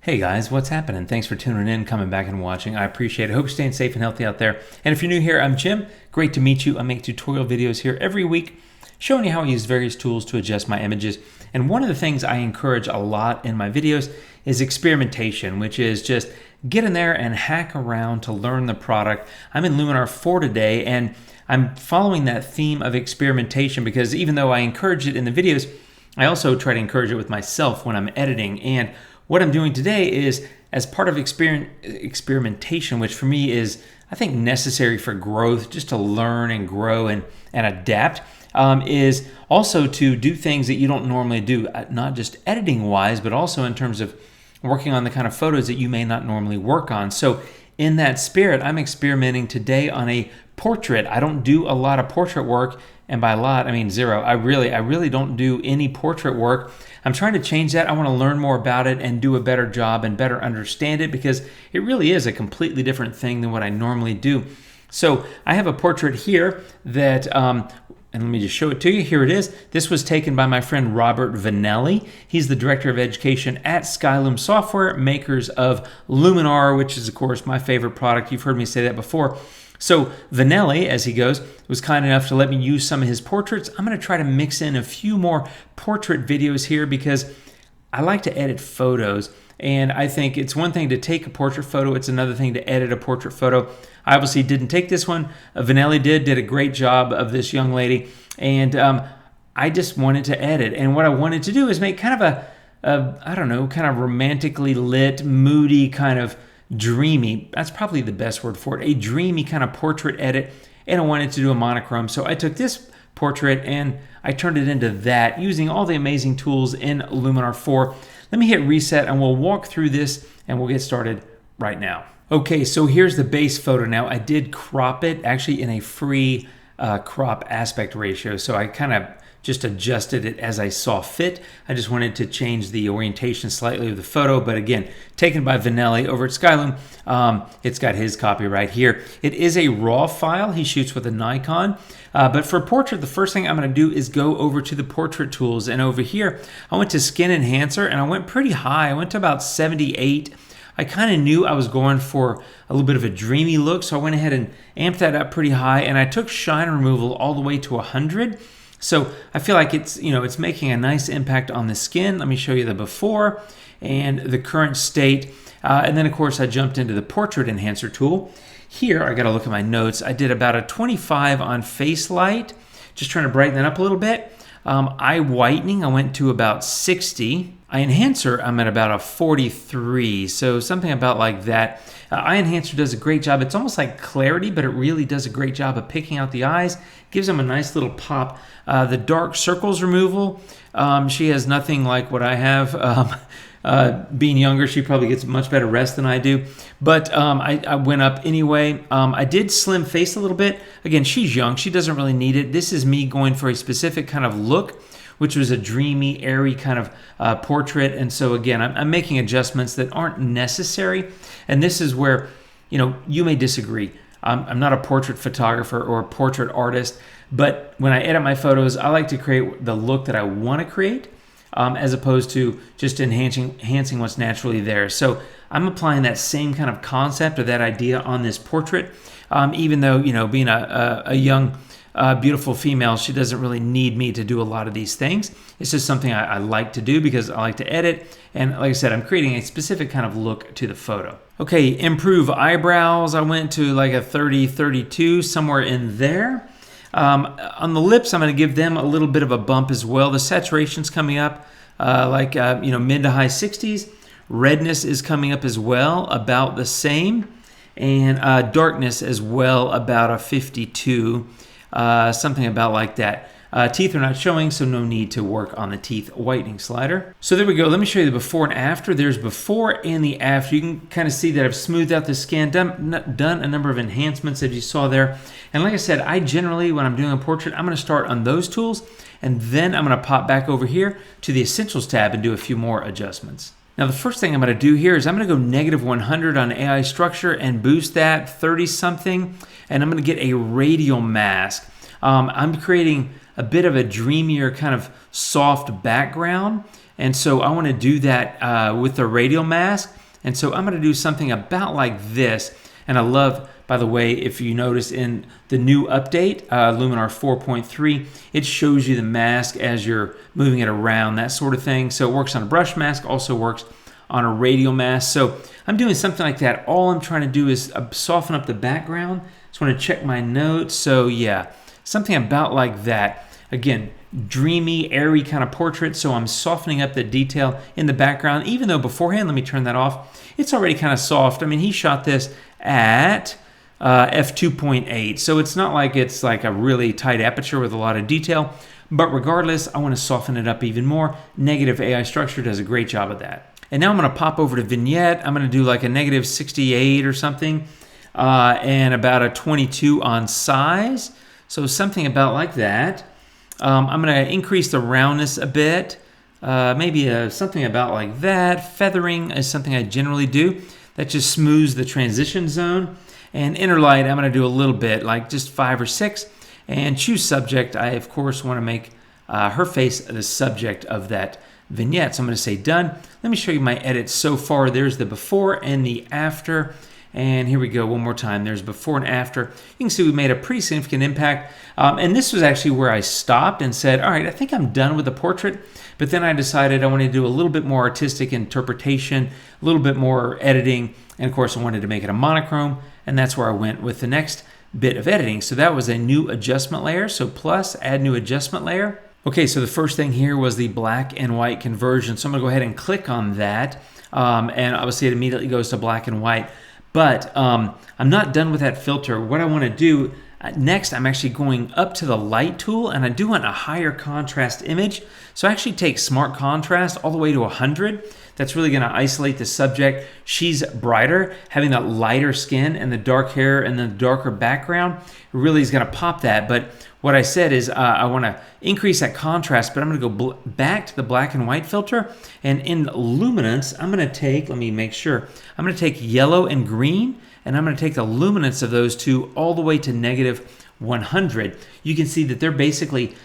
Hey guys, what's happening? Thanks for tuning in, coming back and watching. I appreciate it. Hope you're staying safe and healthy out there. And if you're new here, I'm Jim. Great to meet you. I make tutorial videos here every week showing you how I use various tools to adjust my images. And one of the things I encourage a lot in my videos is experimentation, which is just get in there and hack around to learn the product. I'm in Luminar 4 today, and I'm following that theme of experimentation because even though I encourage it in the videos, I also try to encourage it with myself when I'm editing. And what I'm doing today is, as part of experimentation, which for me is, I think, necessary for growth, just to learn and grow and adapt, is also to do things that you don't normally do, not just editing-wise, but also in terms of working on the kind of photos that you may not normally work on. So in that spirit, I'm experimenting today on a portrait. I don't do a lot of portrait work, and by a lot, I mean zero. I really don't do any portrait work. I'm trying to change that. I want to learn more about it and do a better job and better understand it because it really is a completely different thing than what I normally do. So I have a portrait here that, and let me just show it to you. Here it is. This was taken by my friend Robert Vanelli. He's the Director of Education at Skylum Software, makers of Luminar, which is, of course, my favorite product. You've heard me say that before. So Vanelli, as he goes, was kind enough to let me use some of his portraits. I'm going to try to mix in a few more portrait videos here because I like to edit photos. And I think it's one thing to take a portrait photo. It's another thing to edit a portrait photo. I obviously didn't take this one. Vanelli did a great job of this young lady. And I just wanted to edit. And what I wanted to do is make kind of I don't know, kind of romantically lit, moody, kind of dreamy, that's probably the best word for it, a dreamy kind of portrait edit, and I wanted to do a monochrome. So I took this portrait and I turned it into that using all the amazing tools in Luminar 4. Let me hit reset and we'll walk through this and we'll get started right now. Okay, so here's the base photo now. I did crop it actually in a free crop aspect ratio, so I kind of just adjusted it as I saw fit. I just wanted to change the orientation slightly of the photo, but again, taken by Vanelli over at Skylum. It's got his copy right here. It is a RAW file. He shoots with a Nikon. But for portrait, the first thing I'm going to do is go over to the portrait tools. And over here, I went to Skin Enhancer, and I went pretty high. I went to about 78. I kind of knew I was going for a little bit of a dreamy look, so I went ahead and amped that up pretty high, and I took shine removal all the way to 100. So I feel like it's making a nice impact on the skin. Let me show you the before and the current state. And then, of course, I jumped into the Portrait Enhancer tool. Here, I got to look at my notes. I did about a 25 on face light, just trying to brighten that up a little bit. Eye whitening, I went to about 60. Eye enhancer, I'm at about a 43, so something about like that. Eye enhancer does a great job. It's almost like clarity, but it really does a great job of picking out the eyes. Gives them a nice little pop. The dark circles removal, she has nothing like what I have. Being younger, she probably gets much better rest than I do. But I went up anyway. I did slim face a little bit. Again, she's young. She doesn't really need it. This is me going for a specific kind of look, which was a dreamy, airy kind of portrait. And so again, I'm making adjustments that aren't necessary. And this is where, you may disagree. I'm not a portrait photographer or a portrait artist, but when I edit my photos, I like to create the look that I want to create, as opposed to just enhancing what's naturally there. So I'm applying that same kind of concept or that idea on this portrait, even though, being a young, beautiful female, she doesn't really need me to do a lot of these things. It's just something I like to do because I like to edit. And like I said, I'm creating a specific kind of look to the photo. Okay, improve eyebrows. I went to like a 30, 32, somewhere in there. On the lips, I'm going to give them a little bit of a bump as well. The saturation's coming up mid to high 60s. Redness is coming up as well, about the same. And darkness as well, about a 52. Something about like that. Teeth are not showing, so no need to work on the teeth whitening slider. So there we go. Let me show you the before and after. There's before and the after. You can kind of see that I've smoothed out the skin, done a number of enhancements as you saw there. And like I said, I generally, when I'm doing a portrait, I'm going to start on those tools, and then I'm going to pop back over here to the Essentials tab and do a few more adjustments. Now, the first thing I'm going to do here is I'm going to go negative 100 on AI structure and boost that 30-something, and I'm going to get a radial mask. I'm creating a bit of a dreamier kind of soft background. And so I want to do that with the radial mask. And so I'm going to do something about like this. And I love, by the way, if you notice in the new update, Luminar 4.3, it shows you the mask as you're moving it around, that sort of thing. So it works on a brush mask, also works on a radial mask. So I'm doing something like that. All I'm trying to do is soften up the background. Just want to check my notes. So yeah, something about like that. Again, dreamy, airy kind of portrait. So I'm softening up the detail in the background, even though beforehand, let me turn that off, it's already kind of soft. I mean, he shot this at f2.8. So it's not like it's like a really tight aperture with a lot of detail. But regardless, I want to soften it up even more. Negative AI structure does a great job of that. And now I'm going to pop over to vignette. I'm going to do like a negative 68 or something, and about a 22 on size. So something about like that. I'm going to increase the roundness a bit. Maybe something about like that. Feathering is something I generally do. That just smooths the transition zone. And inner light, I'm going to do a little bit, like just 5 or 6. And choose subject. I, of course, want to make her face the subject of that vignette. So I'm going to say done. Let me show you my edits so far. There's the before and the after. And here we go one more time. There's before and after. You can see we made a pretty significant impact. And this was actually where I stopped and said, all right, I think I'm done with the portrait. But then I decided I wanted to do a little bit more artistic interpretation, a little bit more editing. And of course, I wanted to make it a monochrome. And that's where I went with the next bit of editing. So that was a new adjustment layer. So plus, add new adjustment layer. Okay, so the first thing here was the black and white conversion. So I'm gonna go ahead and click on that. And obviously it immediately goes to black and white. But I'm not done with that filter. What I wanna do, next I'm actually going up to the light tool, and I do want a higher contrast image. So I actually take smart contrast all the way to 100. That's really gonna isolate the subject. She's brighter, having that lighter skin and the dark hair and the darker background really is gonna pop that. But what I said is I wanna increase that contrast, but I'm gonna go back to the black and white filter. And in luminance, I'm gonna take, let me make sure, I'm gonna take yellow and green, and I'm gonna take the luminance of those two all the way to negative 100. You can see that they're basically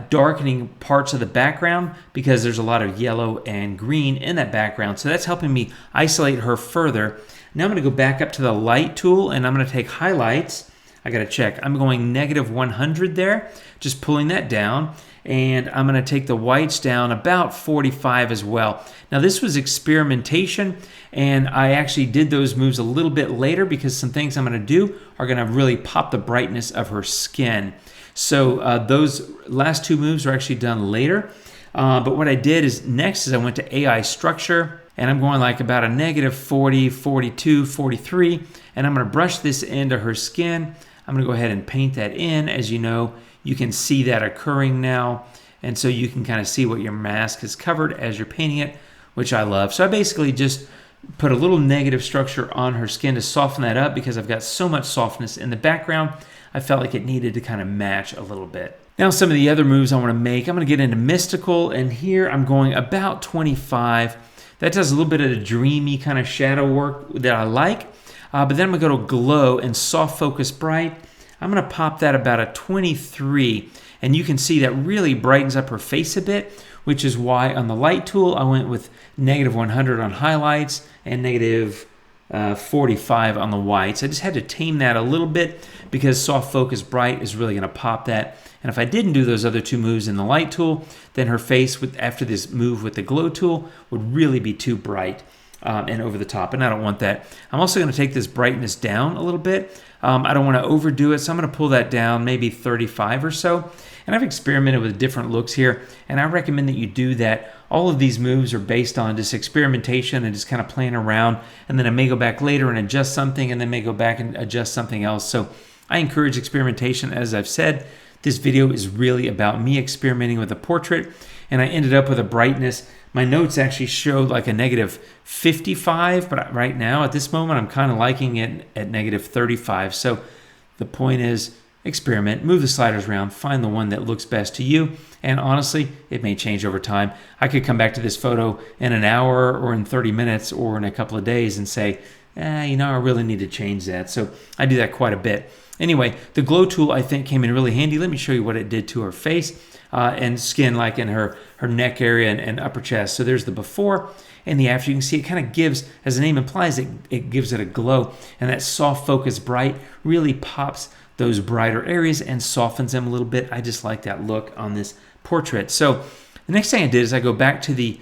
darkening parts of the background because there's a lot of yellow and green in that background. So that's helping me isolate her further. Now I'm going to go back up to the light tool, and I'm going to take highlights. I got to check. I'm going negative 100 there, just pulling that down. And I'm going to take the whites down about 45 as well. Now this was experimentation, and I actually did those moves a little bit later because some things I'm going to do are going to really pop the brightness of her skin. So those last two moves are actually done later. But what I did is next is I went to AI structure, and I'm going like about a negative 40, 42, 43, and I'm going to brush this into her skin. I'm going to go ahead and paint that in. As you know, you can see that occurring now, and so you can kind of see what your mask has covered as you're painting it, which I love. So I basically just put a little negative structure on her skin to soften that up because I've got so much softness in the background. I felt like it needed to kind of match a little bit. Now some of the other moves I want to make, I'm going to get into mystical, and here I'm going about 25. That does a little bit of the dreamy kind of shadow work that I like. But then I'm going to go to glow and soft focus bright. I'm going to pop that about a 23. And you can see that really brightens up her face a bit, which is why on the light tool I went with negative 100 on highlights and negative 45 on the whites. I just had to tame that a little bit because soft focus bright is really going to pop that. And if I didn't do those other two moves in the light tool, then her face after this move with the glow tool would really be too bright and over the top, and I don't want that. I'm also going to take this brightness down a little bit. I don't want to overdo it, so I'm going to pull that down maybe 35 or so. And I've experimented with different looks here, and I recommend that you do that. All of these moves are based on just experimentation and just kind of playing around, and then I may go back later and adjust something, and then may go back and adjust something else. So I encourage experimentation. As I've said, this video is really about me experimenting with a portrait, and I ended up with a brightness. My notes actually showed like a negative 55, but right now at this moment I'm kind of liking it at negative 35. So the point is, experiment, move the sliders around, find the one that looks best to you, and honestly, it may change over time. I could come back to this photo in an hour or in 30 minutes or in a couple of days and say, you know, I really need to change that. So I do that quite a bit. Anyway, the glow tool I think came in really handy. Let me show you what it did to her face. and skin like in her neck area and upper chest. So there's the before and the after. You can see it kind of gives, as the name implies, it gives it a glow. And that soft focus bright really pops those brighter areas and softens them a little bit. I just like that look on this portrait. So the next thing I did is I go back to the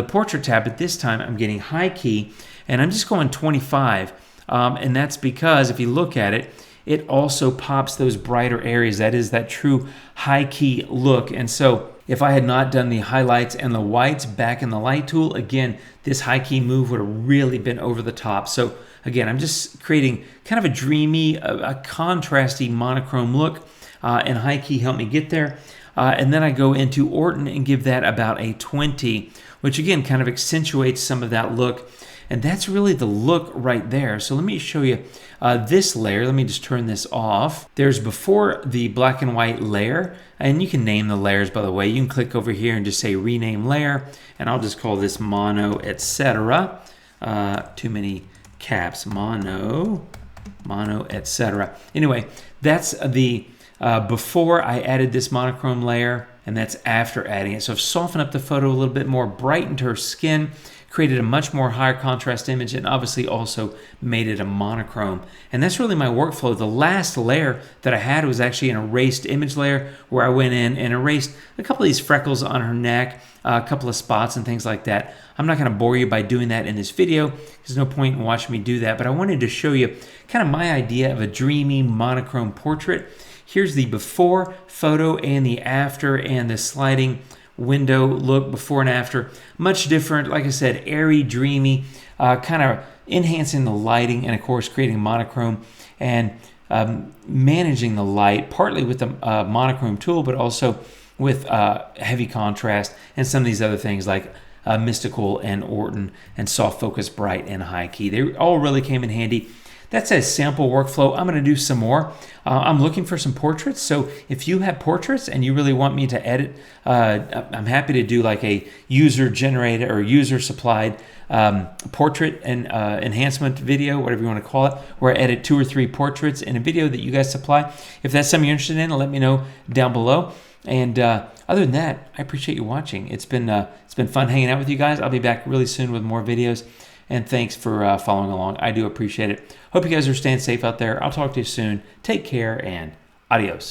portrait tab, but this time I'm getting high key and I'm just going 25. And that's because if you look at it, it also pops those brighter areas. That is that true high key look. And so if I had not done the highlights and the whites back in the light tool, again, this high key move would have really been over the top. So again, I'm just creating kind of a dreamy, a contrasty monochrome look, and high key helped me get there. And then I go into Orton and give that about a 20, which again kind of accentuates some of that look. And that's really the look right there. So let me show you this layer. Let me just turn this off. There's before the black and white layer, and you can name the layers, by the way. You can click over here and just say rename layer, and I'll just call this mono, etc. Too many caps, mono, etc. Anyway, that's the before I added this monochrome layer, and that's after adding it. So I've softened up the photo a little bit more, brightened her skin, created a much more higher contrast image, and obviously also made it a monochrome. And that's really my workflow. The last layer that I had was actually an erased image layer where I went in and erased a couple of these freckles on her neck, a couple of spots and things like that. I'm not going to bore you by doing that in this video. There's no point in watching me do that, but I wanted to show you kind of my idea of a dreamy monochrome portrait. Here's the before photo and the after, and the sliding window look before and after. Much different, like I said, airy, dreamy, kind of enhancing the lighting, and of course creating monochrome and managing the light, partly with the monochrome tool, but also with heavy contrast and some of these other things like Mystical and Orton and soft focus bright and high key. They all really came in handy. That's a sample workflow. I'm going to do some more. I'm looking for some portraits. So if you have portraits and you really want me to edit, I'm happy to do like a user generated or user supplied portrait and enhancement video, whatever you want to call it, where I edit 2 or 3 portraits in a video that you guys supply. If that's something you're interested in, let me know down below. And other than that, I appreciate you watching. It's been fun hanging out with you guys. I'll be back really soon with more videos. And thanks for following along. I do appreciate it. Hope you guys are staying safe out there. I'll talk to you soon. Take care and adios.